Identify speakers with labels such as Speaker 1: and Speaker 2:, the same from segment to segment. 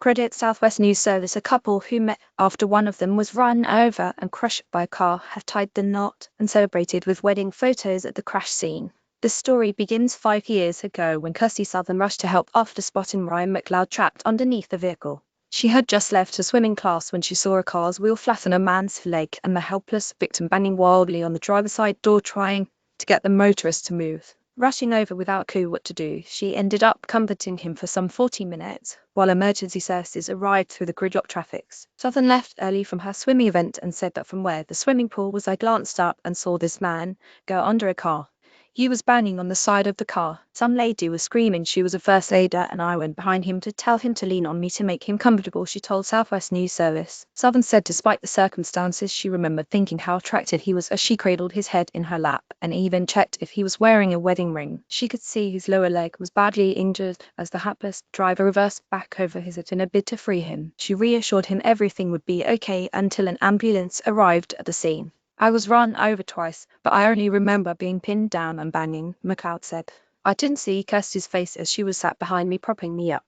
Speaker 1: Credit Southwest News Service. A couple who met after one of them was run over and crushed by a car have tied the knot and celebrated with wedding photos at the crash scene. The story begins 5 years ago when Kirsty Southern rushed to help after spotting Ryan McLeod trapped underneath the vehicle. She had just left her swimming class when she saw a car's wheel flatten a man's leg and the helpless victim banging wildly on the driver's side door trying to get the motorist to move. Rushing over without a clue what to do, she ended up comforting him for some 40 minutes, while emergency services arrived through the gridlocked traffic. Southern left early from her swimming event and said that from where the swimming pool was, I glanced up and saw this man go under a car. He was banging on the side of the car. Some lady was screaming she was a first aider and I went behind him to tell him to lean on me to make him comfortable, she told Southwest News Service. Southern said despite the circumstances she remembered thinking how attractive he was as she cradled his head in her lap and even checked if he was wearing a wedding ring. She could see his lower leg was badly injured as the hapless driver reversed back over his head in a bid to free him. She reassured him everything would be okay until an ambulance arrived at the scene. I was run over twice, but I only remember being pinned down and banging, McLeod said. I didn't see Kirsty's face as she was sat behind me propping me up.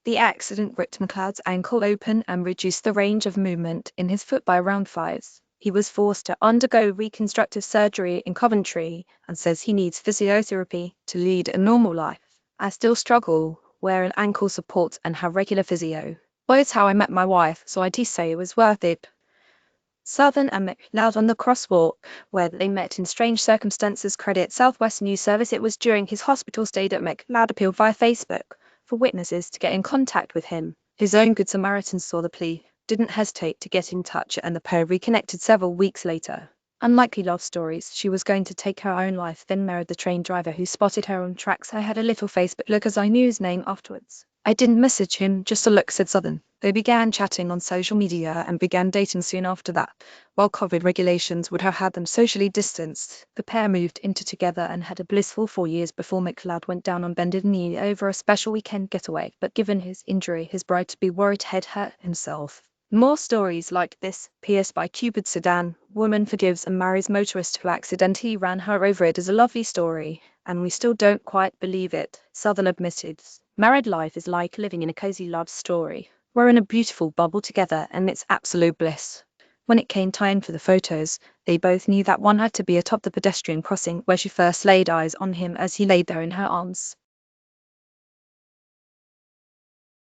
Speaker 1: The accident ripped McLeod's ankle open and reduced the range of movement in his foot by around 5. He was forced to undergo reconstructive surgery in Coventry and says he needs physiotherapy to lead a normal life. I still struggle, wear an ankle support and have regular physio. Well, it's how I met my wife, so I'd say it was worth it. Southern and McLeod on the crosswalk, where they met in strange circumstances. Credit Southwest News Service. It was during his hospital stay that McLeod appealed via Facebook for witnesses to get in contact with him. His own Good Samaritan saw the plea, didn't hesitate to get in touch, and the pair reconnected several weeks later. Unlikely love stories. She was going to take her own life, then married the train driver who spotted her on tracks. I had a little Facebook look as I knew his name afterwards. I didn't message him, just a look, said Southern. They began chatting on social media and began dating soon after that. While COVID regulations would have had them socially distanced, the pair moved into together and had a blissful 4 years before McLeod went down on bended knee over a special weekend getaway. But given his injury, his bride-to-be worried he'd hurt himself. More stories like this. Pierced by Cupid sedan, woman forgives and marries motorist who accidentally ran her over. It is a lovely story, and we still don't quite believe it, Southern admitted. Married life is like living in a cozy love story. We're in a beautiful bubble together and it's absolute bliss. When it came time for the photos, they both knew that one had to be atop the pedestrian crossing where she first laid eyes on him as he laid there in her arms.